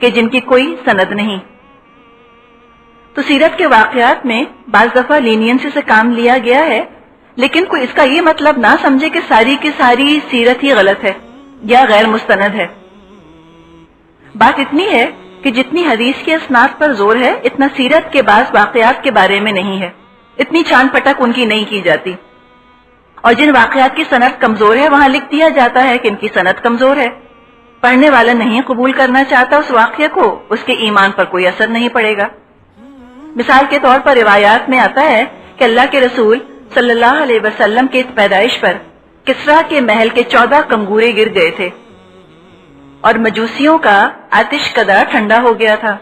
کہ جن کی کوئی سند نہیں۔ تو سیرت کے واقعات میں بعض دفعہ لینینسی سے کام لیا گیا ہے، لیکن کوئی اس کا یہ مطلب نہ سمجھے کہ ساری کی ساری سیرت ہی غلط ہے یا غیر مستند ہے۔ بات اتنی ہے کہ جتنی حدیث کی اسناد پر زور ہے، اتنا سیرت کے بعض واقعات کے بارے میں نہیں ہے، اتنی چھان پٹک ان کی نہیں کی جاتی، اور جن واقعات کی سند کمزور ہے وہاں لکھ دیا جاتا ہے کہ ان کی سند کمزور ہے۔ پڑھنے والا نہیں قبول کرنا چاہتا اس واقعے کو، اس کے ایمان پر کوئی اثر نہیں پڑے گا۔ مثال کے طور پر روایات میں آتا ہے کہ اللہ کے رسول صلی اللہ علیہ وسلم کی پیدائش پر کسرا کے محل کے 14 کنگورے گر گئے تھے اور مجوسیوں کا آتش کدہ ٹھنڈا ہو گیا تھا۔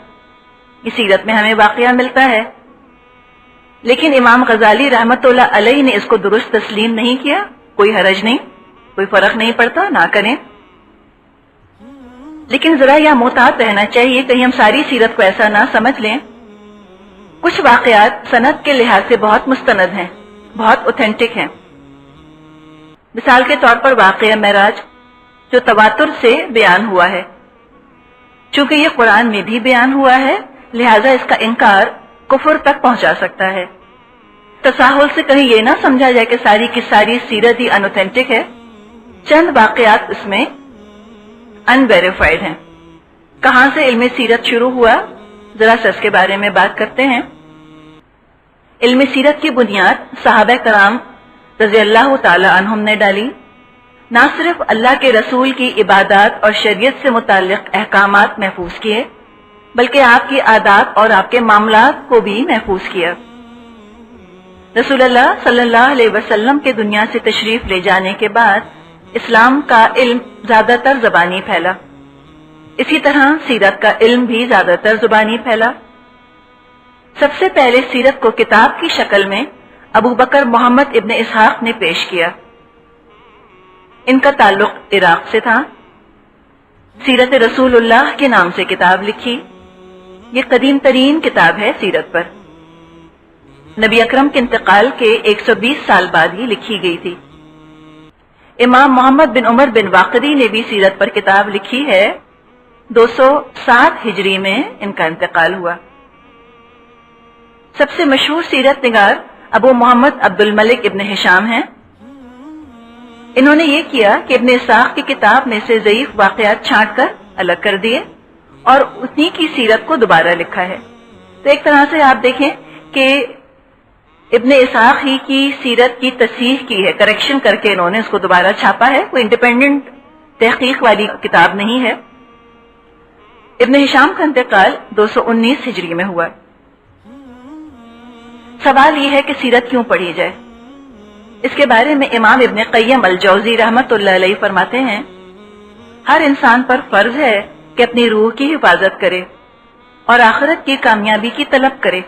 یہ سیرت میں ہمیں واقعہ ملتا ہے، لیکن امام غزالی رحمت اللہ علیہ نے اس کو درست تسلیم نہیں کیا۔ کوئی حرج نہیں، کوئی فرق نہیں پڑتا، نہ کریں، لیکن ذرا یہ محتاط رہنا چاہیے کہیں ہم ساری سیرت کو ایسا نہ سمجھ لیں۔ کچھ واقعات سند کے لحاظ سے بہت مستند ہیں، بہت اوتھینٹک ہیں۔ مثال کے طور پر واقعہ معراج جو تواتر سے بیان ہوا ہے، چونکہ یہ قرآن میں بھی بیان ہوا ہے لہذا اس کا انکار کفر تک پہنچا سکتا ہے۔ تساہل سے کہیں یہ نہ سمجھا جائے کہ ساری کی ساری سیرت ہی انوتھینٹک ہے۔ چند واقعات اس میں انویریفائڈ ہیں۔ کہاں سے علم سیرت شروع ہوا، ذرا سا اس کے بارے میں بات کرتے ہیں۔ علم سیرت کی بنیاد صحابہ کرام رضی اللہ تعالی عنہم نے ڈالی۔ نہ صرف اللہ کے رسول کی عبادات اور شریعت سے متعلق احکامات محفوظ کیے، بلکہ آپ کی عادات اور آپ کے معاملات کو بھی محفوظ کیا۔ رسول اللہ صلی اللہ علیہ وسلم کے دنیا سے تشریف لے جانے کے بعد اسلام کا علم زیادہ تر زبانی پھیلا، اسی طرح سیرت کا علم بھی زیادہ تر زبانی پھیلا۔ سب سے پہلے سیرت کو کتاب کی شکل میں ابو بکر محمد ابن اسحاق نے پیش کیا۔ ان کا تعلق عراق سے تھا۔ سیرت رسول اللہ کے نام سے کتاب لکھی۔ یہ قدیم ترین کتاب ہے سیرت پر۔ نبی اکرم کے انتقال کے 120 سال بعد ہی لکھی گئی تھی۔ امام محمد بن عمر بن واقدی نے بھی سیرت پر کتاب لکھی ہے۔ 207 ہجری میں ان کا انتقال ہوا۔ سب سے مشہور سیرت نگار ابو محمد عبد الملک ابن ہشام ہیں۔ انہوں نے یہ کیا کہ ابن اسحاق کی کتاب میں سے ضعیف واقعات چھانٹ کر الگ کر دیے اور انہی کی سیرت کو دوبارہ لکھا ہے۔ تو ایک طرح سے آپ دیکھیں کہ ابن اسحاق ہی کی سیرت کی تصحیح کی ہے، کریکشن کر کے انہوں نے اس کو دوبارہ چھاپا ہے، کوئی انڈیپینڈنٹ تحقیق والی کتاب نہیں ہے۔ ابن ہشام کا انتقال 219 ہجری میں ہوا۔ سوال یہ ہے کہ سیرت کیوں پڑھی جائے؟ اس کے بارے میں امام ابن قیم الجوزی رحمت اللہ علیہ فرماتے ہیں، ہر انسان پر فرض ہے کہ اپنی روح کی حفاظت کرے اور آخرت کی کامیابی کی طلب کرے۔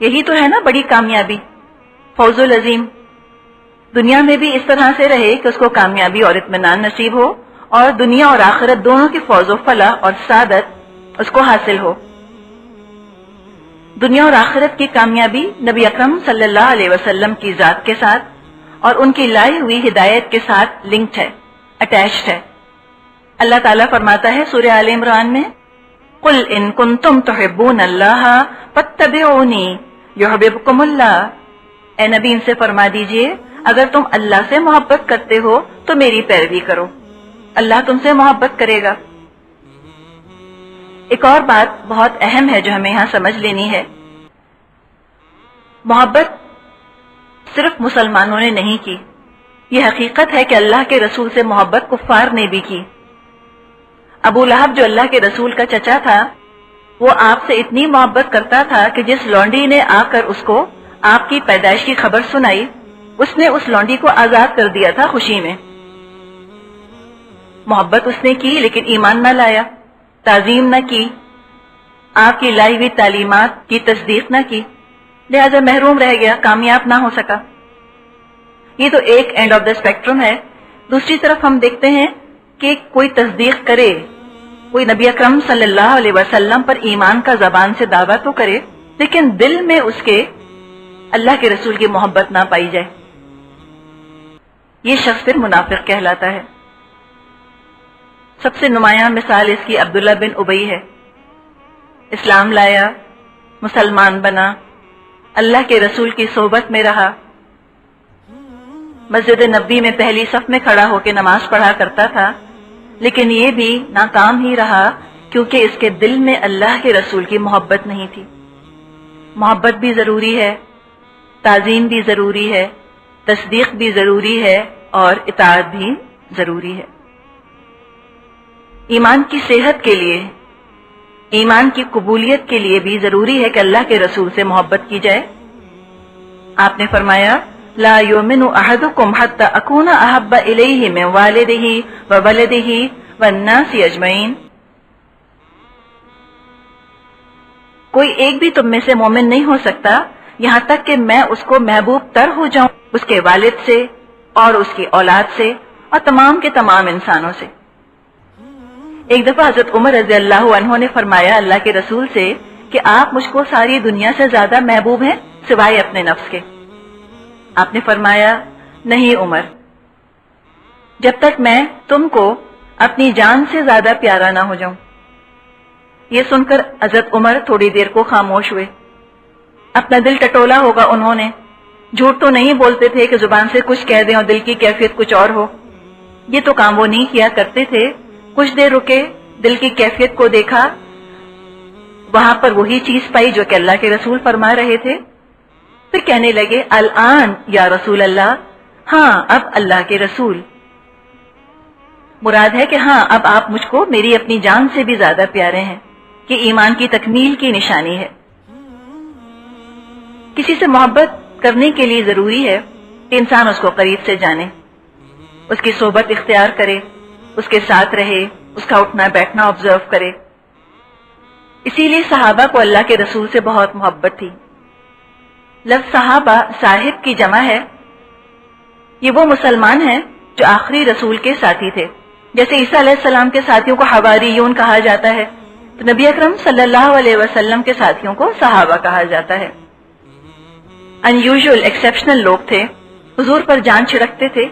یہی تو ہے نا بڑی کامیابی، فوز العظیم۔ دنیا میں بھی اس طرح سے رہے کہ اس کو کامیابی اور اطمینان نصیب ہو، اور دنیا اور آخرت دونوں کی فوز و فلاح اور سعادت اس کو حاصل ہو۔ دنیا اور آخرت کی کامیابی نبی اکرم صلی اللہ علیہ وسلم کی ذات کے ساتھ اور ان کی لائی ہوئی ہدایت کے ساتھ لنکڈ ہے، اٹیچڈ ہے۔ اللہ تعالیٰ فرماتا ہے سورہ آل عمران میں، قُلْ إِن كُنتُمْ تُحِبُّونَ اللَّهَ فَاتَّبِعُونِي يُحْبِبْكُمُ اللَّهُ۔ اے نبی ان سے فرما دیجئے اگر تم اللہ سے محبت کرتے ہو تو میری پیروی کرو، اللہ تم سے محبت کرے گا۔ ایک اور بات بہت اہم ہے جو ہمیں یہاں سمجھ لینی ہے، محبت صرف مسلمانوں نے نہیں کی، یہ حقیقت ہے کہ اللہ کے رسول سے محبت کفار نے بھی کی۔ ابو لہب جو اللہ کے رسول کا چچا تھا، وہ آپ سے اتنی محبت کرتا تھا کہ جس لونڈی نے آ کر اس کو آپ کی پیدائش کی خبر سنائی، اس نے اس لونڈی کو آزاد کر دیا تھا خوشی میں۔ محبت اس نے کی لیکن ایمان نہ لایا، تعظیم نہ کی، آپ کی لائی ہوئی تعلیمات کی تصدیق نہ کی، لہذا محروم رہ گیا، کامیاب نہ ہو سکا۔ یہ تو ایک اینڈ آف دا اسپیکٹرم ہے۔ دوسری طرف ہم دیکھتے ہیں کہ کوئی تصدیق کرے، کوئی نبی اکرم صلی اللہ علیہ وسلم پر ایمان کا زبان سے دعویٰ تو کرے، لیکن دل میں اس کے اللہ کے رسول کی محبت نہ پائی جائے، یہ شخص پھر منافق کہلاتا ہے۔ سب سے نمایاں مثال اس کی عبداللہ بن ابی ہے۔ اسلام لایا، مسلمان بنا، اللہ کے رسول کی صحبت میں رہا، مسجد نبوی میں پہلی صف میں کھڑا ہو کے نماز پڑھا کرتا تھا، لیکن یہ بھی ناکام ہی رہا کیونکہ اس کے دل میں اللہ کے رسول کی محبت نہیں تھی۔ محبت بھی ضروری ہے، تعظیم بھی ضروری ہے، تصدیق بھی ضروری ہے اور اطاعت بھی ضروری ہے۔ ایمان کی صحت کے لیے، ایمان کی قبولیت کے لیے بھی ضروری ہے کہ اللہ کے رسول سے محبت کی جائے۔ آپ نے فرمایا لا یؤمن احدکم حتی اکون احب الیہ من والدہ وولدہ والناس اجمعین، کوئی ایک بھی تم میں سے مومن نہیں ہو سکتا یہاں تک کہ میں اس کو محبوب تر ہو جاؤں اس کے والد سے اور اس کی اولاد سے اور تمام کے تمام انسانوں سے۔ ایک دفعہ حضرت عمر رضی اللہ عنہ نے فرمایا اللہ کے رسول سے کہ آپ مجھ کو ساری دنیا سے زیادہ محبوب ہیں سوائے اپنے نفس کے۔ آپ نے فرمایا نہیں عمر، جب تک میں تم کو اپنی جان سے زیادہ پیارا نہ ہو جاؤں۔ یہ سن کر حضرت عمر تھوڑی دیر کو خاموش ہوئے۔ اپنا دل ٹٹولا ہوگا انہوں نے، جھوٹ تو نہیں بولتے تھے کہ زبان سے کچھ کہہ دیں اور دل کی کیفیت کچھ اور ہو، یہ تو کام وہ نہیں کیا کرتے تھے۔ کچھ دیر رکے، دل کی کیفیت کو دیکھا، وہاں پر وہی چیز پائی جو کہ اللہ کے رسول فرما رہے تھے۔ پھر کہنے لگے الآن یا رسول اللہ، ہاں اب اللہ کے رسول، مراد ہے کہ ہاں اب آپ مجھ کو میری اپنی جان سے بھی زیادہ پیارے ہیں۔ یہ ایمان کی تکمیل کی نشانی ہے۔ کسی سے محبت کرنے کے لیے ضروری ہے کہ انسان اس کو قریب سے جانے، اس کی صحبت اختیار کرے، اس کے ساتھ رہے، اس کا اٹھنا بیٹھنا آبزرو کرے۔ اسی لیے صحابہ کو اللہ کے رسول سے بہت محبت تھی۔ لفظ صحابہ صاحب کی جمع ہے۔ یہ وہ مسلمان ہیں جو آخری رسول کے ساتھی تھے، جیسے عیسیٰ علیہ السلام کے ساتھیوں کو حواریون کہا جاتا ہے، تو نبی اکرم صلی اللہ علیہ وسلم کے ساتھیوں کو صحابہ کہا جاتا ہے۔ انیوژل ایکسیپشنل لوگ تھے، حضور پر جان چھڑکتے تھے،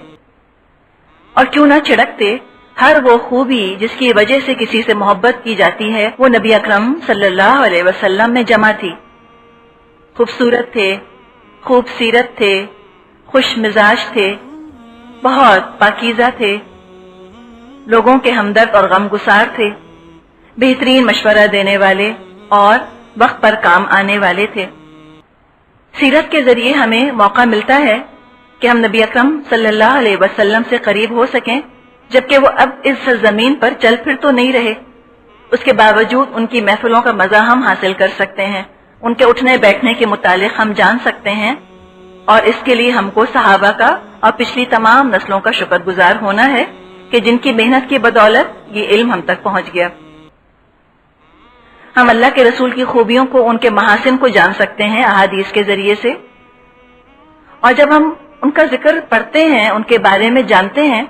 اور کیوں نہ چھڑکتے، ہر وہ خوبی جس کی وجہ سے کسی سے محبت کی جاتی ہے وہ نبی اکرم صلی اللہ علیہ وسلم میں جمع تھی۔ خوبصورت تھے، خوب سیرت تھے، خوش مزاج تھے، بہت پاکیزہ تھے، لوگوں کے ہمدرد اور غم گسار تھے، بہترین مشورہ دینے والے اور وقت پر کام آنے والے تھے۔ سیرت کے ذریعے ہمیں موقع ملتا ہے کہ ہم نبی اکرم صلی اللہ علیہ وسلم سے قریب ہو سکیں، جبکہ وہ اب اس زمین پر چل پھر تو نہیں رہے، اس کے باوجود ان کی محفلوں کا مزہ ہم حاصل کر سکتے ہیں، ان کے اٹھنے بیٹھنے کے متعلق ہم جان سکتے ہیں، اور اس کے لیے ہم کو صحابہ کا اور پچھلی تمام نسلوں کا شکر گزار ہونا ہے کہ جن کی محنت کی بدولت یہ علم ہم تک پہنچ گیا۔ ہم اللہ کے رسول کی خوبیوں کو، ان کے محاسن کو جان سکتے ہیں احادیث کے ذریعے سے، اور جب ہم ان کا ذکر پڑھتے ہیں، ان کے بارے میں جانتے ہیں،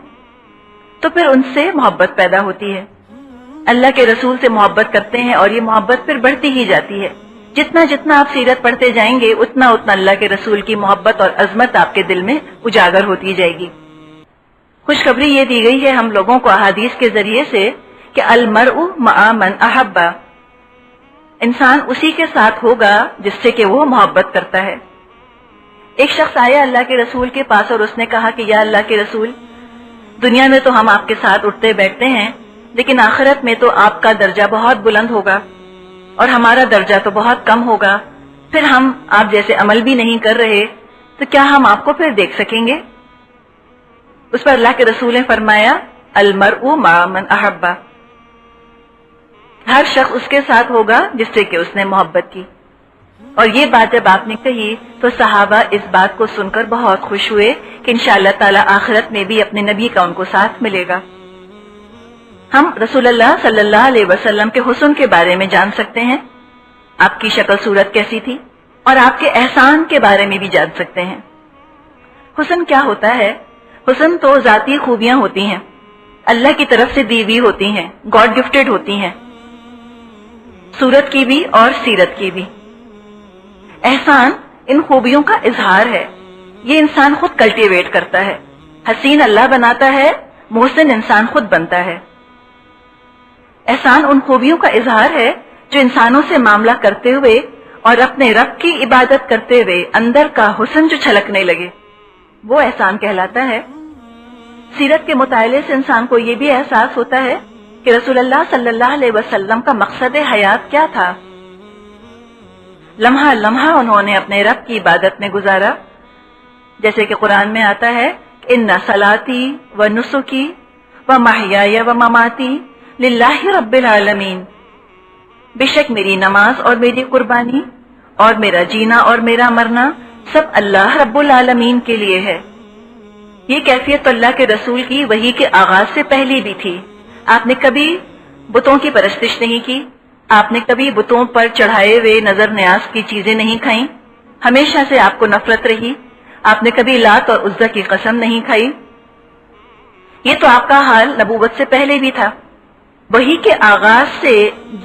تو پھر ان سے محبت پیدا ہوتی ہے۔ اللہ کے رسول سے محبت کرتے ہیں اور یہ محبت پھر بڑھتی ہی جاتی ہے۔ جتنا جتنا آپ سیرت پڑھتے جائیں گے اتنا اتنا اللہ کے رسول کی محبت اور عظمت آپ کے دل میں اجاگر ہوتی جائے گی۔ خوشخبری یہ دی گئی ہے ہم لوگوں کو احادیث کے ذریعے سے کہ المرء مع من احب، انسان اسی کے ساتھ ہوگا جس سے کہ وہ محبت کرتا ہے۔ ایک شخص آیا اللہ کے رسول کے پاس اور اس نے کہا کہ یا اللہ کے رسول، دنیا میں تو ہم آپ کے ساتھ اٹھتے بیٹھتے ہیں، لیکن آخرت میں تو آپ کا درجہ بہت بلند ہوگا اور ہمارا درجہ تو بہت کم ہوگا، پھر ہم آپ جیسے عمل بھی نہیں کر رہے، تو کیا ہم آپ کو پھر دیکھ سکیں گے؟ اس پر اللہ کے رسول نے فرمایا المرء مع من احب، ہر شخص اس کے ساتھ ہوگا جس سے کہ اس نے محبت کی۔ اور یہ بات جب آپ نے کہی تو صحابہ اس بات کو سن کر بہت خوش ہوئے کہ انشاءاللہ تعالی آخرت میں بھی اپنے نبی کا ان کو ساتھ ملے گا۔ ہم رسول اللہ صلی اللہ علیہ وسلم کے حسن کے بارے میں جان سکتے ہیں، آپ کی شکل صورت کیسی تھی، اور آپ کے احسان کے بارے میں بھی جان سکتے ہیں۔ حسن کیا ہوتا ہے؟ حسن تو ذاتی خوبیاں ہوتی ہیں، اللہ کی طرف سے دی ہوئی ہوتی ہیں، گاڈ گفٹڈ ہوتی ہیں، صورت کی بھی اور سیرت کی بھی۔ احسان ان خوبیوں کا اظہار ہے، یہ انسان خود کلٹیویٹ کرتا ہے۔ حسین اللہ بناتا ہے، محسن انسان خود بنتا ہے۔ احسان ان خوبیوں کا اظہار ہے جو انسانوں سے معاملہ کرتے ہوئے اور اپنے رب کی عبادت کرتے ہوئے اندر کا حسن جو چھلکنے لگے، وہ احسان کہلاتا ہے۔ سیرت کے مطالعے سے انسان کو یہ بھی احساس ہوتا ہے کہ رسول اللہ صلی اللہ علیہ وسلم کا مقصد حیات کیا تھا۔ لمحہ لمحہ انہوں نے اپنے رب کی عبادت میں گزارا، جیسے کہ قرآن میں آتا ہے کہ ان صلاتی و نسکی و محیای و مماتی للہ رب العالمین، بے شک میری نماز اور میری قربانی اور میرا جینا اور میرا مرنا سب اللہ رب العالمین کے لیے ہے۔ یہ کیفیت اللہ کے رسول کی وحی کے آغاز سے پہلی بھی تھی۔ آپ نے کبھی بتوں کی پرستش نہیں کی، آپ نے کبھی بتوں پر چڑھائے ہوئے نظر نیاز کی چیزیں نہیں کھائیں، ہمیشہ سے آپ کو نفرت رہی، آپ نے کبھی لات اور عزا کی قسم نہیں کھائی۔ یہ تو آپ کا حال نبوت سے پہلے بھی تھا۔ وحی کے آغاز سے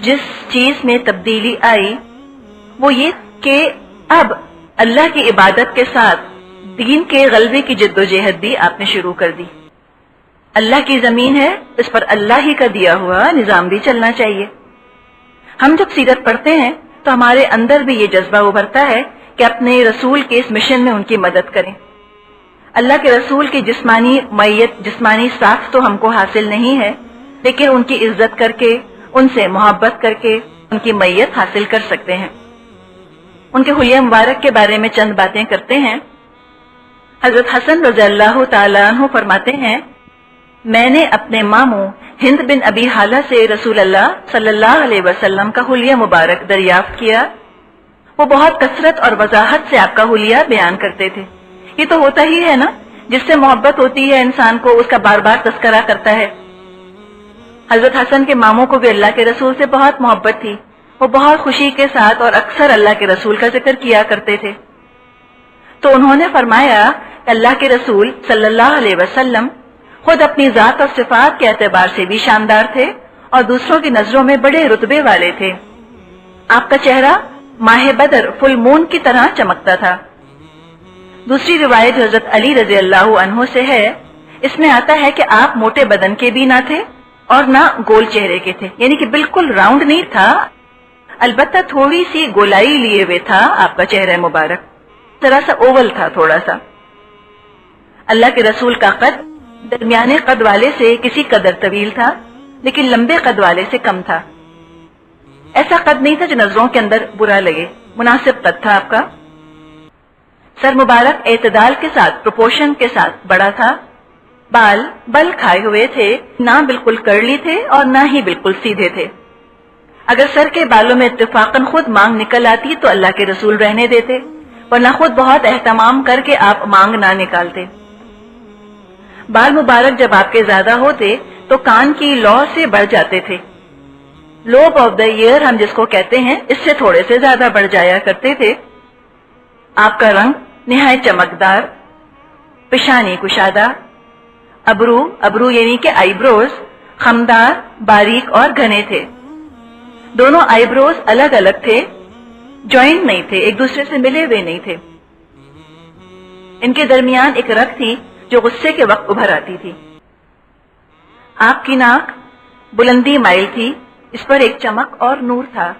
جس چیز میں تبدیلی آئی وہ یہ کہ اب اللہ کی عبادت کے ساتھ دین کے غلبے کی جد و جہد بھی آپ نے شروع کر دی۔ اللہ کی زمین ہے، اس پر اللہ ہی کا دیا ہوا نظام بھی چلنا چاہیے۔ ہم جب سیرت پڑھتے ہیں تو ہمارے اندر بھی یہ جذبہ ابھرتا ہے کہ اپنے رسول کے اس مشن میں ان کی مدد کریں۔ اللہ کے رسول کی جسمانی معیت، جسمانی ساتھ تو ہم کو حاصل نہیں ہے، لیکن ان کی عزت کر کے، ان سے محبت کر کے ان کی معیت حاصل کر سکتے ہیں۔ ان کے حلیہ مبارک کے بارے میں چند باتیں کرتے ہیں۔ حضرت حسن رضی اللہ تعالیٰ عنہ فرماتے ہیں، میں نے اپنے ماموں ہند بن ابی حالہ سے رسول اللہ صلی اللہ علیہ وسلم کا حلیہ مبارک دریافت کیا۔ وہ بہت کثرت اور وضاحت سے آپ کا حلیہ بیان کرتے تھے۔ یہ تو ہوتا ہی ہے نا، جس سے محبت ہوتی ہے انسان کو اس کا بار بار تذکرہ کرتا ہے۔ حضرت حسن کے ماموں کو بھی اللہ کے رسول سے بہت محبت تھی، وہ بہت خوشی کے ساتھ اور اکثر اللہ کے رسول کا ذکر کیا کرتے تھے۔ تو انہوں نے فرمایا کہ اللہ کے رسول صلی اللہ علیہ وسلم خود اپنی ذات اور صفات کے اعتبار سے بھی شاندار تھے اور دوسروں کی نظروں میں بڑے رتبے والے تھے۔ آپ کا چہرہ ماہ بدر فل مون کی طرح چمکتا تھا۔ دوسری روایت حضرت علی رضی اللہ عنہ سے ہے، اس میں آتا ہے کہ آپ موٹے بدن کے بھی نہ تھے اور نہ گول چہرے کے تھے، یعنی کہ بالکل راؤنڈ نہیں تھا، البتہ تھوڑی سی گولائی لیے ہوئے تھا آپ کا چہرہ مبارک، ذرا سا اوول تھا تھوڑا سا۔ اللہ کے رسول کا قد درمیانے قد والے سے کسی قدر طویل تھا، لیکن لمبے قد والے سے کم تھا۔ ایسا قد نہیں تھا جو نظروں کے اندر برا لگے، مناسب قد تھا آپ کا۔ سر مبارک اعتدال کے ساتھ، پروپورشن کے ساتھ بڑا تھا۔ بال بل کھائے ہوئے تھے، نہ بالکل کرلی تھے اور نہ ہی بالکل سیدھے تھے۔ اگر سر کے بالوں میں اتفاقاً خود مانگ نکل آتی تو اللہ کے رسول رہنے دیتے، ورنہ خود بہت اہتمام کر کے آپ مانگ نہ نکالتے۔ بال مبارک جب آپ کے زیادہ ہوتے تو کان کی لو سے بڑھ جاتے تھے، لوب آف دا ایئر ہم جس کو کہتے ہیں، اس سے تھوڑے سے زیادہ بڑھ جایا کرتے تھے۔ آپ کا رنگ نہایت چمکدار، پیشانی کشادہ، ابرو یعنی کہ آئی بروز خمدار، باریک اور گھنے تھے۔ دونوں آئی بروز الگ الگ تھے، جوائنٹ نہیں تھے، ایک دوسرے سے ملے ہوئے نہیں تھے۔ ان کے درمیان ایک رگ تھی جو غصے کے وقت ابھر آتی تھی۔ آپ کی ناک بلندی مائل تھی، اس پر ایک چمک اور نور تھا۔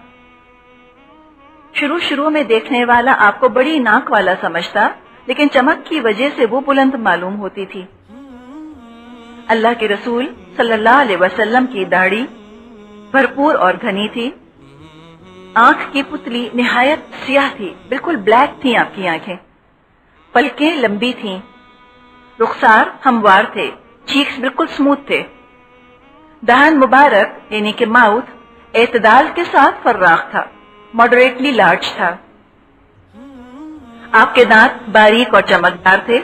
شروع میں دیکھنے والا آپ کو بڑی ناک والا سمجھتا، لیکن چمک کی وجہ سے وہ بلند معلوم ہوتی تھی۔ اللہ کے رسول صلی اللہ علیہ وسلم کی داڑھی بھرپور اور گھنی تھی، آنکھ کی پتلی نہایت سیاہ تھی، بالکل بلیک تھی آپ کی آنکھیں، پلکیں لمبی تھیں، رخسار ہموار تھے، چیکس بالکل سموتھ تھے، دہن مبارک یعنی کہ ماؤتھ اعتدال کے ساتھ فراخ تھا، ماڈریٹلی لارج تھا۔ آپ کے دانت باریک اور چمکدار تھے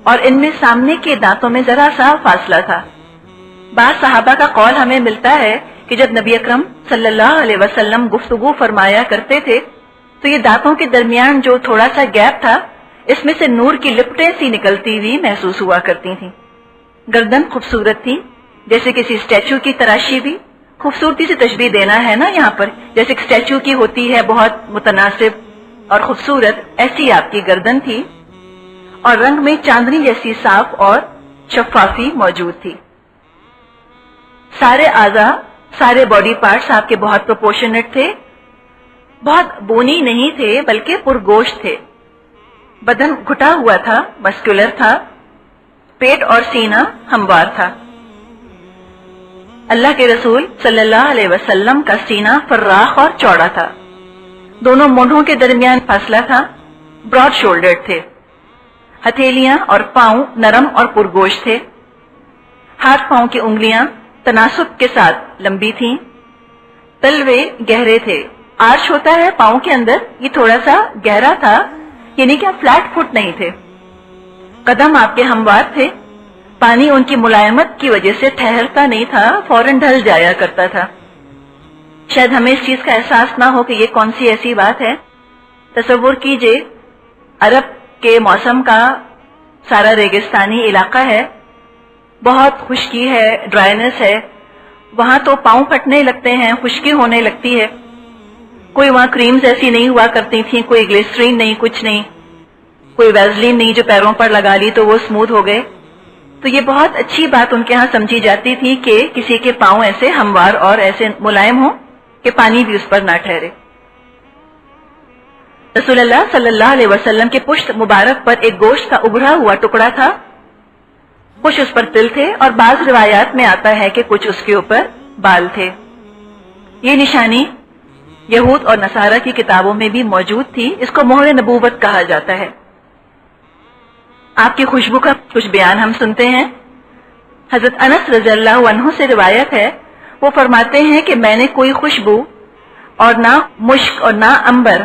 اور ان میں سامنے کے دانتوں میں ذرا سا فاصلہ تھا۔ بعض صحابہ کا قول ہمیں ملتا ہے کہ جب نبی اکرم صلی اللہ علیہ وسلم گفتگو فرمایا کرتے تھے تو یہ دانتوں کے درمیان جو تھوڑا سا گیپ تھا، اس میں سے نور کی لپٹیں سی نکلتی ہوئی محسوس ہوا کرتی تھیں۔ گردن خوبصورت تھی، جیسے کسی اسٹیچو کی تراشی بھی، خوبصورتی سے تشبیہ دینا ہے نا یہاں پر، جیسے ایک اسٹیچو کی ہوتی ہے بہت متناسب اور خوبصورت، ایسی آپ کی گردن تھی اور رنگ میں چاندنی جیسی صاف اور شفافی موجود تھی۔ سارے اعضاء سارے باڈی پارٹس آپ کے بہت پروپورشنیٹ تھے، بہت بونی نہیں تھے بلکہ پرگوشت تھے، بدن گھٹا ہوا تھا، مسکولر تھا، پیٹ اور سینہ ہموار تھا۔ اللہ کے رسول صلی اللہ علیہ وسلم کا سینہ فراخ اور چوڑا تھا، دونوں مونڈھوں کے درمیان فاصلہ تھا، براڈ شولڈرڈ تھے، ہتھیلیاں اور پاؤں نرم اور پرگوشت تھے، ہاتھ پاؤں کی انگلیاں تناسب کے ساتھ لمبی تھیں، تلوے گہرے تھے، آرچ ہوتا ہے پاؤں کے اندر، یہ تھوڑا سا گہرا تھا، یعنی کہ فلیٹ فٹ نہیں تھے، قدم آپ کے ہموار تھے، پانی ان کی ملائمت کی وجہ سے ٹھہرتا نہیں تھا، فوراً ڈھل جایا کرتا تھا۔ شاید ہمیں اس چیز کا احساس نہ ہو کہ یہ کون سی ایسی بات ہے۔ تصور کیجئے عرب کے موسم کا سارا ریگستانی علاقہ ہے، بہت خشکی ہے، ڈرائنس ہے، وہاں تو پاؤں پھٹنے لگتے ہیں، خشکی ہونے لگتی ہے، کوئی وہاں کریمز ایسی نہیں ہوا کرتی تھیں، کوئی گلیسرین نہیں، کچھ نہیں، کوئی ویزلین نہیں جو پیروں پر لگا لی تو وہ اسموتھ ہو گئے۔ تو یہ بہت اچھی بات ان کے ہاں سمجھی جاتی تھی کہ کسی کے پاؤں ایسے ہموار اور ایسے ملائم ہوں کہ پانی بھی اس پر نہ ٹھہرے۔ رسول اللہ صلی اللہ علیہ وسلم کے پشت مبارک پر ایک گوشت کا ابھرا ہوا ٹکڑا تھا، کچھ اس پر تل تھے اور بعض روایات میں آتا ہے کہ کچھ اس کے اوپر بال تھے۔ یہ نشانی یہود اور نصارہ کی کتابوں میں بھی موجود تھی، اس کو مہر نبوت کہا جاتا ہے۔ آپ کی خوشبو کا کچھ بیان ہم سنتے ہیں۔ حضرت انس رضی اللہ عنہ سے روایت ہے، وہ فرماتے ہیں کہ میں نے کوئی خوشبو اور نہ مشک اور نہ عنبر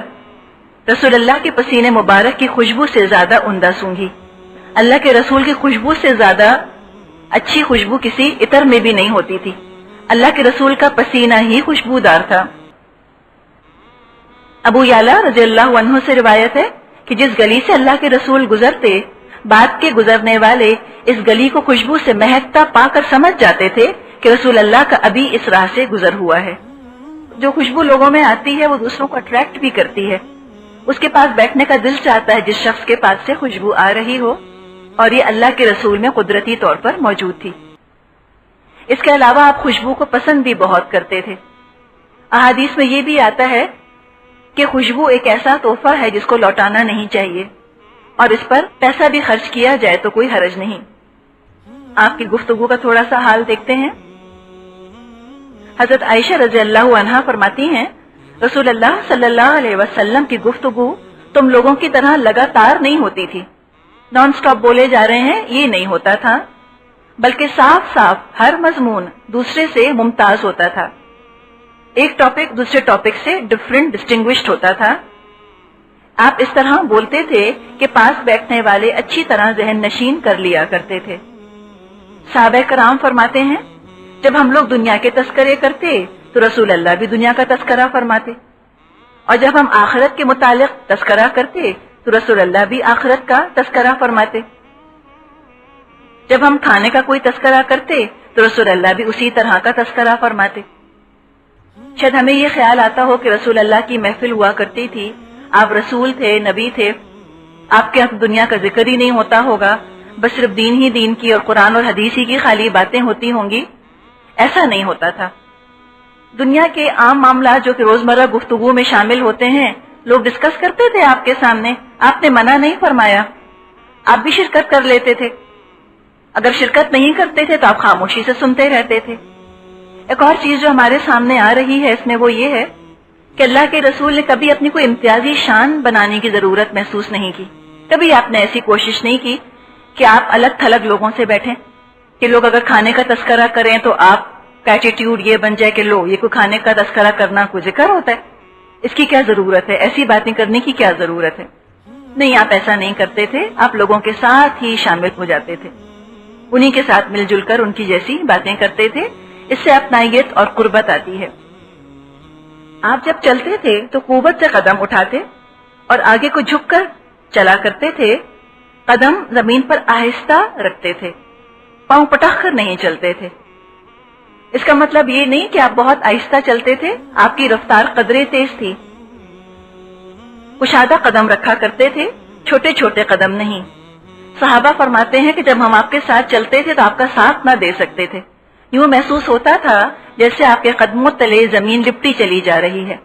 رسول اللہ کے پسینے مبارک کی خوشبو سے زیادہ عمدہ سونگھی۔ اللہ کے رسول کی خوشبو سے زیادہ اچھی خوشبو کسی عطر میں بھی نہیں ہوتی تھی، اللہ کے رسول کا پسینہ ہی خوشبودار تھا۔ ابو یعلا رضی اللہ عنہ سے روایت ہے کہ جس گلی سے اللہ کے رسول گزرتے، بعد کے گزرنے والے اس گلی کو خوشبو سے مہکتا پا کر سمجھ جاتے تھے کہ رسول اللہ کا ابھی اس راہ سے گزر ہوا ہے۔ جو خوشبو لوگوں میں آتی ہے وہ دوسروں کو اٹریکٹ بھی کرتی ہے، اس کے پاس بیٹھنے کا دل چاہتا ہے جس شخص کے پاس سے خوشبو آ رہی ہو، اور یہ اللہ کے رسول میں قدرتی طور پر موجود تھی۔ اس کے علاوہ آپ خوشبو کو پسند بھی بہت کرتے تھے۔ احادیث میں یہ بھی آتا ہے کہ خوشبو ایک ایسا تحفہ ہے جس کو لوٹانا نہیں چاہیے، اور اس پر پیسہ بھی خرچ کیا جائے تو کوئی حرج نہیں۔ آپ کی گفتگو کا تھوڑا سا حال دیکھتے ہیں۔ حضرت عائشہ رضی اللہ عنہا فرماتی ہیں، رسول اللہ صلی اللہ علیہ وسلم کی گفتگو تم لوگوں کی طرح لگاتار نہیں ہوتی تھی، نان سٹاپ بولے جا رہے ہیں، یہ نہیں ہوتا تھا، بلکہ صاف صاف ہر مضمون دوسرے سے ممتاز ہوتا تھا، ایک ٹاپک دوسرے ٹاپک سے ڈفرینٹ ڈسٹنگوشڈ ہوتا تھا۔ آپ اس طرح بولتے تھے کہ پاس بیٹھنے والے اچھی طرح ذہن نشین کر لیا کرتے تھے۔ صحابہ کرام فرماتے ہیں، جب ہم لوگ دنیا کے تذکرے کرتے تو رسول اللہ بھی دنیا کا تذکرہ فرماتے، اور جب ہم آخرت کے متعلق تذکرہ کرتے تو رسول اللہ بھی آخرت کا تذکرہ فرماتے، جب ہم کھانے کا کوئی تذکرہ کرتے تو رسول اللہ بھی اسی طرح کا تذکرہ فرماتے۔ شاید ہمیں یہ خیال آتا ہو کہ رسول اللہ کی محفل ہوا کرتی تھی، آپ رسول تھے، نبی تھے، آپ کے یہاں دنیا کا ذکر ہی نہیں ہوتا ہوگا، بس صرف دین ہی دین کی اور قرآن اور حدیث ہی کی خالی باتیں ہوتی ہوں گی۔ ایسا نہیں ہوتا تھا۔ دنیا کے عام معاملات جو کہ روزمرہ گفتگو میں شامل ہوتے ہیں لوگ ڈسکس کرتے تھے آپ کے سامنے، آپ نے منع نہیں فرمایا، آپ بھی شرکت کر لیتے تھے، اگر شرکت نہیں کرتے تھے تو آپ خاموشی سے سنتے رہتے تھے۔ ایک اور چیز جو ہمارے سامنے آ رہی ہے اس میں وہ یہ ہے کہ اللہ کے رسول نے کبھی اپنی کوئی امتیازی شان بنانے کی ضرورت محسوس نہیں کی، کبھی آپ نے ایسی کوشش نہیں کی کہ آپ الگ تھلگ لوگوں سے بیٹھیں، کہ لوگ اگر کھانے کا تذکرہ کریں تو آپ کا ایٹیٹیوڈ یہ بن جائے کہ لو یہ کوئی کھانے کا تذکرہ کرنا کوئی ذکر ہوتا ہے، اس کی کیا ضرورت ہے، ایسی باتیں کرنے کی کیا ضرورت ہے۔ نہیں، آپ ایسا نہیں کرتے تھے، آپ لوگوں کے ساتھ ہی شامل ہو جاتے تھے، انہی کے ساتھ مل جل کر ان کی جیسی باتیں کرتے تھے، اس سے اپنائیت اور قربت آتی ہے۔ آپ جب چلتے تھے تو قوت سے قدم اٹھاتے اور آگے کو جھک کر چلا کرتے تھے، قدم زمین پر آہستہ رکھتے تھے، پاؤں پٹک کر نہیں چلتے تھے۔ اس کا مطلب یہ نہیں کہ آپ بہت آہستہ چلتے تھے، آپ کی رفتار قدرے تیز تھی، کشادہ قدم رکھا کرتے تھے، چھوٹے چھوٹے قدم نہیں۔ صحابہ فرماتے ہیں کہ جب ہم آپ کے ساتھ چلتے تھے تو آپ کا ساتھ نہ دے سکتے تھے، یوں محسوس ہوتا تھا جیسے آپ کے قدموں تلے زمین لپٹی چلی جا رہی ہے،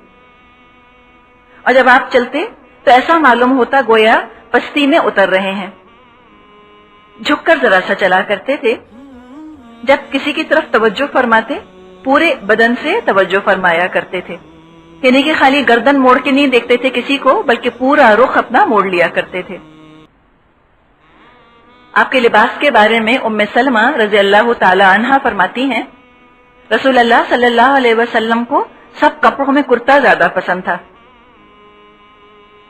اور جب آپ چلتے تو ایسا معلوم ہوتا گویا پستی میں اتر رہے ہیں۔ جھک کر ذرا سا چلا کرتے تھے، جب کسی کی طرف توجہ فرماتے پورے بدن سے توجہ فرمایا کرتے تھے، یعنی کہ خالی گردن موڑ کے نہیں دیکھتے تھے کسی کو، بلکہ پورا رخ اپنا موڑ لیا کرتے تھے۔ آپ کے لباس کے بارے میں ام سلمہ رضی اللہ تعالی عنہا فرماتی ہیں، رسول اللہ صلی اللہ علیہ وسلم کو سب کپڑوں میں کرتا زیادہ پسند تھا۔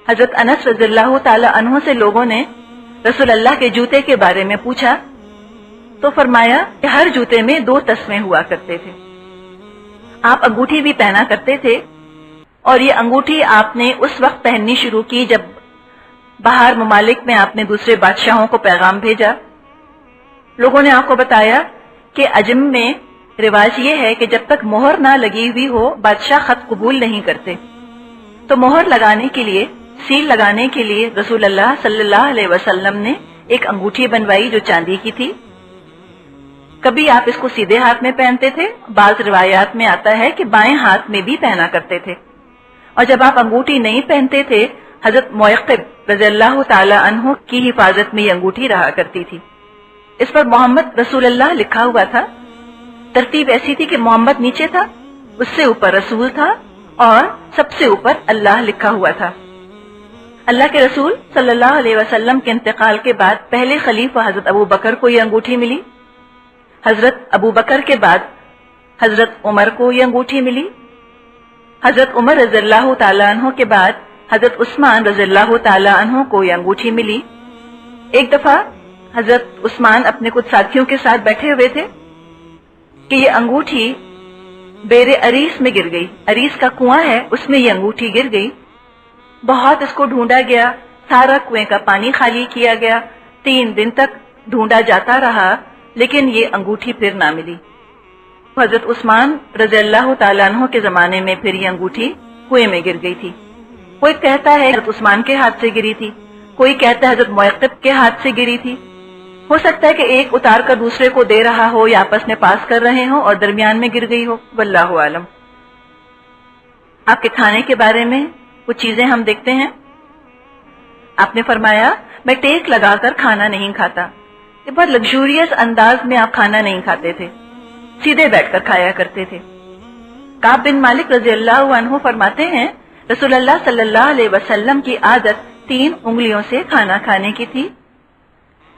حضرت انس رضی اللہ تعالی عنہ سے لوگوں نے رسول اللہ کے جوتے کے بارے میں پوچھا تو فرمایا کہ ہر جوتے میں 2 تسمے ہوا کرتے تھے۔ آپ انگوٹھی بھی پہنا کرتے تھے، اور یہ انگوٹھی آپ نے اس وقت پہننی شروع کی جب باہر ممالک میں آپ نے دوسرے بادشاہوں کو پیغام بھیجا۔ لوگوں نے آپ کو بتایا کہ عجم میں رواج یہ ہے کہ جب تک مہر نہ لگی ہوئی ہو بادشاہ خط قبول نہیں کرتے، تو مہر لگانے کے لیے، سیل لگانے کے لیے رسول اللہ صلی اللہ علیہ وسلم نے ایک انگوٹھی بنوائی جو چاندی کی تھی۔ کبھی آپ اس کو سیدھے ہاتھ میں پہنتے تھے، بعض روایات میں آتا ہے کہ بائیں ہاتھ میں بھی پہنا کرتے تھے، اور جب آپ انگوٹھی نہیں پہنتے تھے حضرت موقب رضی اللہ تعالی عنہ کی حفاظت میں یہ انگوٹھی رہا کرتی تھی۔ اس پر محمد رسول اللہ لکھا ہوا تھا۔ ترتیب ایسی تھی کہ محمد نیچے تھا، اس سے اوپر رسول تھا، اور سب سے اوپر اللہ لکھا ہوا تھا۔ اللہ کے رسول صلی اللہ علیہ وسلم کے انتقال کے بعد پہلے خلیفہ حضرت ابو بکر کو یہ انگوٹھی ملی، حضرت ابو بکر کے بعد حضرت عمر کو یہ انگوٹھی ملی، حضرت عمر رضی اللہ تعالی عنہ کے بعد حضرت عثمان رضی اللہ تعالی عنہ کو یہ انگوٹھی ملی۔ ایک دفعہ حضرت عثمان اپنے کچھ ساتھیوں کے ساتھ بیٹھے ہوئے تھے کہ یہ انگوٹھی بیر عریس میں گر گئی۔ عریس کا کنواں ہے، اس میں یہ انگوٹھی گر گئی۔ بہت اس کو ڈھونڈا گیا، سارا کنویں کا پانی خالی کیا گیا، 3 دن تک ڈھونڈا جاتا رہا، لیکن یہ انگوٹھی پھر نہ ملی۔ حضرت عثمان رضی اللہ تعالیٰ عنہ کے زمانے میں پھر یہ انگوٹھی کنویں میں گر گئی تھی۔ کوئی کہتا ہے حضرت عثمان کے ہاتھ سے گری تھی، کوئی کہتا ہے حضرت موقب کے ہاتھ سے گری تھی۔ ہو سکتا ہے کہ ایک اتار کر دوسرے کو دے رہا ہو یا آپس میں پاس کر رہے ہوں اور درمیان میں گر گئی ہو، واللہ عالم۔ آپ کے کھانے کے بارے میں کچھ چیزیں ہم دیکھتے ہیں۔ آپ نے فرمایا میں ٹیک لگا کر کھانا نہیں کھاتا۔ یہ بہت لگژوریس انداز میں آپ کھانا نہیں کھاتے تھے، سیدھے بیٹھ کر کھایا کرتے تھے۔ کعب بن مالک رضی اللہ عنہ فرماتے ہیں رسول اللہ صلی اللہ علیہ وسلم کی عادت 3 انگلیوں سے کھانا کھانے کی تھی۔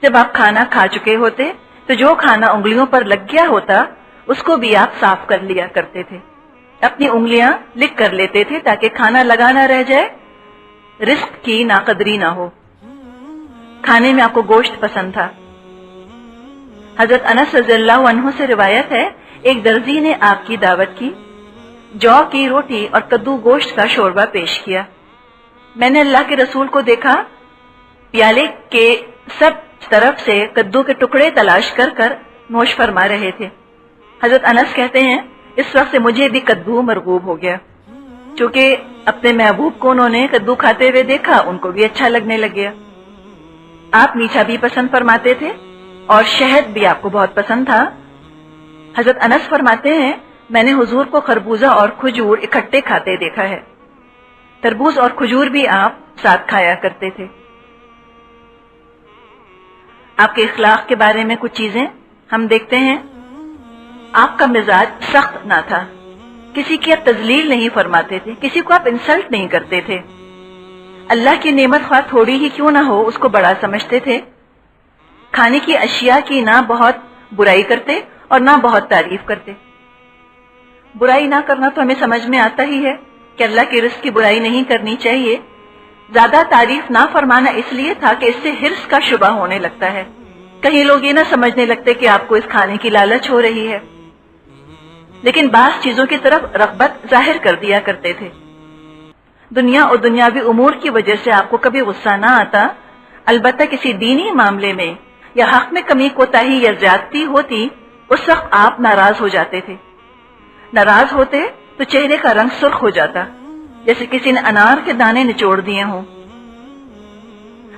جب آپ کھانا کھا چکے ہوتے تو جو کھانا انگلیوں پر لگ گیا ہوتا اس کو بھی آپ صاف کر لیا کرتے تھے، اپنی انگلیاں لکھ کر لیتے تھے تاکہ کھانا لگا نہ رہ جائے، رزق کی ناقدری نہ ہو۔ کھانے میں آپ کو گوشت پسند تھا۔ حضرت انس رضی اللہ عنہ سے روایت ہے ایک درزی نے آپ کی دعوت کی، جو کی روٹی اور کدو گوشت کا شوربہ پیش کیا۔ میں نے اللہ کے رسول کو دیکھا پیالے کے سب طرف سے کدو کے ٹکڑے تلاش کر کر نوش فرما رہے تھے۔ حضرت انس کہتے ہیں اس وقت سے مجھے بھی کدو مرغوب ہو گیا، چونکہ اپنے محبوب کو انہوں نے کدو کھاتے ہوئے دیکھا، ان کو بھی اچھا لگنے لگ گیا۔ آپ میٹھا بھی پسند فرماتے تھے اور شہد بھی آپ کو بہت پسند تھا۔ حضرت انس فرماتے ہیں میں نے حضور کو خربوزہ اور کھجور اکٹھے کھاتے دیکھا ہے۔ تربوز اور کھجور بھی آپ ساتھ کھایا کرتے تھے۔ آپ کے اخلاق کے بارے میں کچھ چیزیں ہم دیکھتے ہیں۔ آپ کا مزاج سخت نہ تھا، کسی کی آپ تذلیل نہیں فرماتے تھے، کسی کو آپ انسلٹ نہیں کرتے تھے۔ اللہ کی نعمت خواہ تھوڑی ہی کیوں نہ ہو اس کو بڑا سمجھتے تھے۔ کھانے کی اشیاء کی نہ بہت برائی کرتے اور نہ بہت تعریف کرتے۔ برائی نہ کرنا تو ہمیں سمجھ میں آتا ہی ہے کہ اللہ کے رزق کی برائی نہیں کرنی چاہیے۔ زیادہ تعریف نہ فرمانا اس لیے تھا کہ اس سے حرص کا شبہ ہونے لگتا ہے، کہیں لوگ یہ نہ سمجھنے لگتے کہ آپ کو اس کھانے کی لالچ ہو رہی ہے۔ لیکن بعض چیزوں کی طرف رغبت ظاہر کر دیا کرتے تھے۔ دنیا اور دنیاوی امور کی وجہ سے آپ کو کبھی غصہ نہ آتا، البتہ کسی دینی معاملے میں یا حق میں کمی کوتاہی یا زیادتی ہوتی اس وقت آپ ناراض ہو جاتے تھے۔ ناراض ہوتے تو چہرے کا رنگ سرخ ہو جاتا، جیسے کسی نے انار کے دانے نچوڑ دیے ہوں۔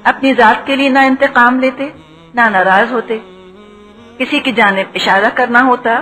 اپنی ذات کے لیے نہ انتقام لیتے نہ ناراض ہوتے، کسی کی جانب اشارہ کرنا ہوتا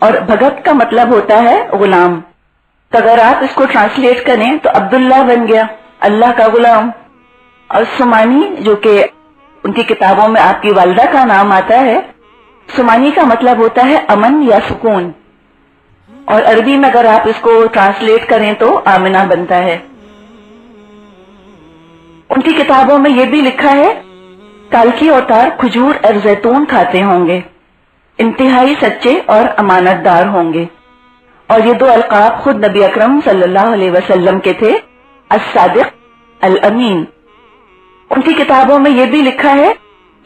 اور بھگت کا مطلب ہوتا ہے غلام. تو اگر آپ اس کو ٹرانسلیٹ کریں تو عبداللہ بن گیا، اللہ کا غلام. اور سمانی جو کہ ان کی کتابوں میں آپ کی والدہ کا نام آتا ہے، سمانی کا مطلب ہوتا ہے امن یا سکون، اور عربی میں اگر آپ اس کو ٹرانسلیٹ کریں تو آمنہ بنتا ہے. ان کی کتابوں میں یہ بھی لکھا ہے کالکی اوتار کھجور اور زیتون کھاتے ہوں گے، انتہائی سچے اور امانت دار ہوں گے. اور یہ 2 القاب خود نبی اکرم صلی اللہ علیہ وسلم کے تھے، الصادق، الامین. ان کی کتابوں میں یہ بھی لکھا ہے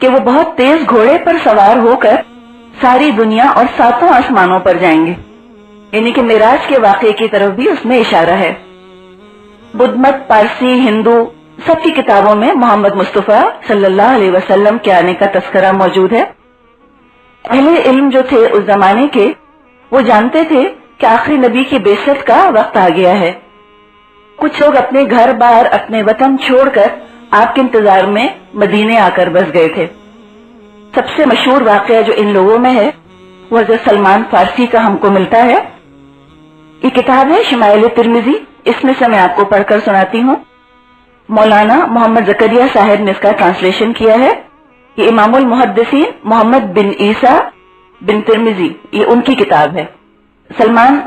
کہ وہ بہت تیز گھوڑے پر سوار ہو کر ساری دنیا اور 7 آسمانوں پر جائیں گے، یعنی کہ معراج کے واقعے کی طرف بھی اس میں اشارہ ہے. بدھ مت، پارسی، ہندو سب کی کتابوں میں محمد مصطفیٰ صلی اللہ علیہ وسلم کے آنے کا تذکرہ موجود ہے. اہل علم جو تھے اس زمانے کے، وہ جانتے تھے کہ آخری نبی کی بعثت کا وقت آ گیا ہے. کچھ لوگ اپنے گھر بار، اپنے وطن چھوڑ کر آپ کے انتظار میں مدینے آ کر بس گئے تھے. سب سے مشہور واقعہ جو ان لوگوں میں ہے وہ حضرت سلمان فارسی کا ہم کو ملتا ہے. یہ کتاب ہے شمائل ترمذی، اس میں سے میں آپ کو پڑھ کر سناتی ہوں. مولانا محمد زکریا صاحب نے اس کا ٹرانسلیشن کیا ہے. یہ امام المحدثین محمد بن عیسیٰ بن ترمذی، یہ ان کی کتاب ہے. سلمان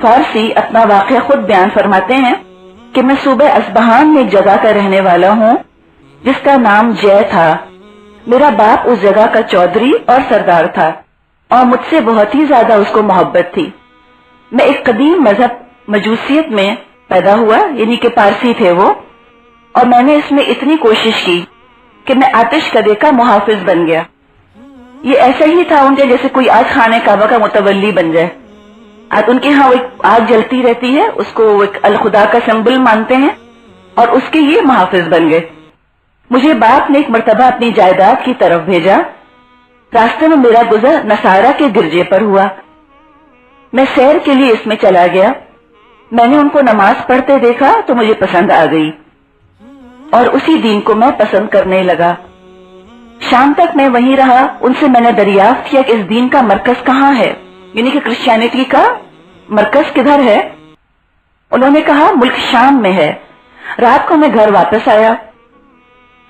فارسی اپنا واقعہ خود بیان فرماتے ہیں کہ میں صوبہ اصبہان میں ایک جگہ کا رہنے والا ہوں جس کا نام جے تھا. میرا باپ اس جگہ کا چودھری اور سردار تھا اور مجھ سے بہت ہی زیادہ اس کو محبت تھی. میں ایک قدیم مذہب مجوسیت میں پیدا ہوا، یعنی کہ پارسی تھے وہ، اور میں نے اس میں اتنی کوشش کی کہ میں آتش کدے کا محافظ بن گیا. یہ ایسا ہی تھا ان کے جیسے کوئی آج خانہ کعبہ کا متولی بن جائے. آج ان کے ہاں ایک آگ جلتی رہتی ہے، اس کو ایک الخدا کا سمبل مانتے ہیں، اور اس کے یہ محافظ بن گئے. مجھے باپ نے ایک مرتبہ اپنی جائیداد کی طرف بھیجا. راستے میں میرا گزر نصارہ کے گرجے پر ہوا. میں سیر کے لیے اس میں چلا گیا. میں نے ان کو نماز پڑھتے دیکھا تو مجھے پسند آ گئی اور اسی دین کو میں پسند کرنے لگا. شام تک میں وہیں رہا. ان سے میں نے دریافت کیا کہ اس دین کا مرکز کہاں ہے، یعنی کہ کرسچینٹی کا مرکز کدھر ہے. انہوں نے کہا ملک شام میں ہے. رات کو میں گھر واپس آیا.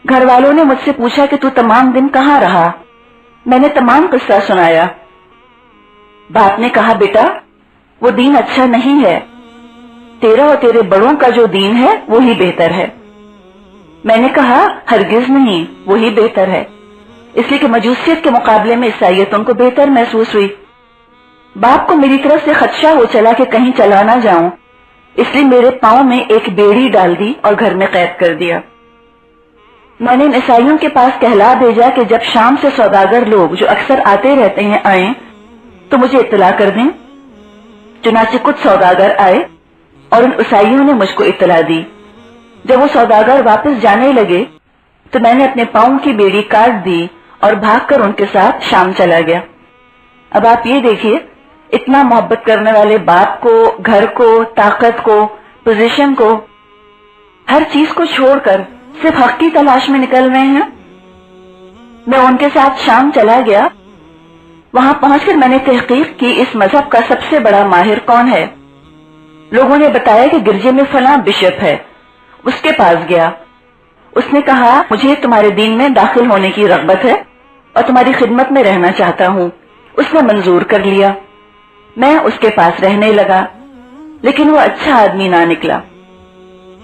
گھر والوں نے مجھ سے پوچھا کہ تو تمام دن کہاں رہا. میں نے تمام قصہ سنایا. باپ نے کہا بیٹا وہ دین اچھا نہیں ہے، تیرا اور تیرے بڑوں کا جو دین ہے وہی بہتر ہے. میں نے کہا ہرگز نہیں، وہی بہتر ہے، اس لیے کہ مجوسیت کے مقابلے میں عیسائیت ان کو بہتر محسوس ہوئی. باپ کو میری طرف سے خدشہ ہو چلا کہ کہیں چلا نہ جاؤں، اس لیے میرے پاؤں میں ایک بیڑی ڈال دی اور گھر میں قید کر دیا. میں نے ان عیسائیوں کے پاس کہلا بھیجا کہ جب شام سے سوداگر لوگ جو اکثر آتے رہتے ہیں آئیں تو مجھے اطلاع کر دیں. چنانچہ کچھ سوداگر آئے اور ان عیسائیوں نے مجھ کو اطلاع دی. جب وہ سوداگر واپس جانے لگے تو میں نے اپنے پاؤں کی بیڑی کاٹ دی اور بھاگ کر ان کے ساتھ شام چلا گیا. اب آپ یہ دیکھیے، اتنا محبت کرنے والے باپ کو، گھر کو، طاقت کو، پوزیشن کو، ہر چیز کو چھوڑ کر صرف حق کی تلاش میں نکل رہے ہیں. میں ان کے ساتھ شام چلا گیا. وہاں پہنچ کر میں نے تحقیق کی اس مذہب کا سب سے بڑا ماہر کون ہے. لوگوں نے بتایا کہ گرجے میں فلاں بشپ ہے. اس کے پاس گیا. اس نے کہا مجھے تمہارے دین میں داخل ہونے کی رغبت ہے اور تمہاری خدمت میں رہنا چاہتا ہوں. اس نے منظور کر لیا. میں اس کے پاس رہنے لگا، لیکن وہ اچھا آدمی نہ نکلا.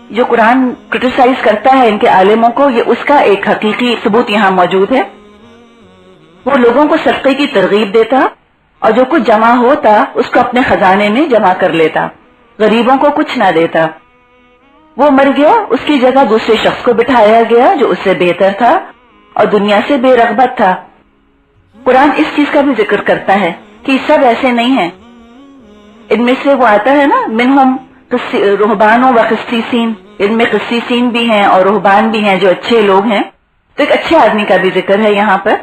جو قرآن کرٹیسائز کرتا ہے ان کے عالموں کو، یہ اس کا ایک حقیقی ثبوت یہاں موجود ہے. وہ لوگوں کو صدقے کی ترغیب دیتا اور جو کچھ جمع ہوتا اس کو اپنے خزانے میں جمع کر لیتا، غریبوں کو کچھ نہ دیتا. وہ مر گیا، اس کی جگہ دوسرے شخص کو بٹھایا گیا جو اس سے بہتر تھا اور دنیا سے بے رغبت تھا. قرآن اس چیز کا بھی ذکر کرتا ہے کہ سب ایسے نہیں ہیں. ان میں سے وہ آتا ہے نا منہم رہبان و قسیسین، ان میں قسیسین بھی ہیں اور رہبان بھی ہیں جو اچھے لوگ ہیں. تو ایک اچھے آدمی کا بھی ذکر ہے یہاں پر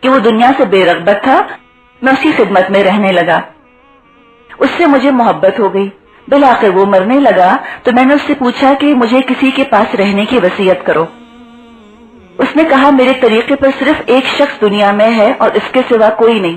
کہ وہ دنیا سے بے رغبت تھا. میں اس کی خدمت میں رہنے لگا. اس سے مجھے محبت ہو گئی. بالآخر وہ مرنے لگا تو میں نے اس سے پوچھا کہ مجھے کسی کے پاس رہنے کی وصیت کرو. اس نے کہا میرے طریقے پر صرف ایک شخص دنیا میں ہے اور اس کے سوا کوئی نہیں.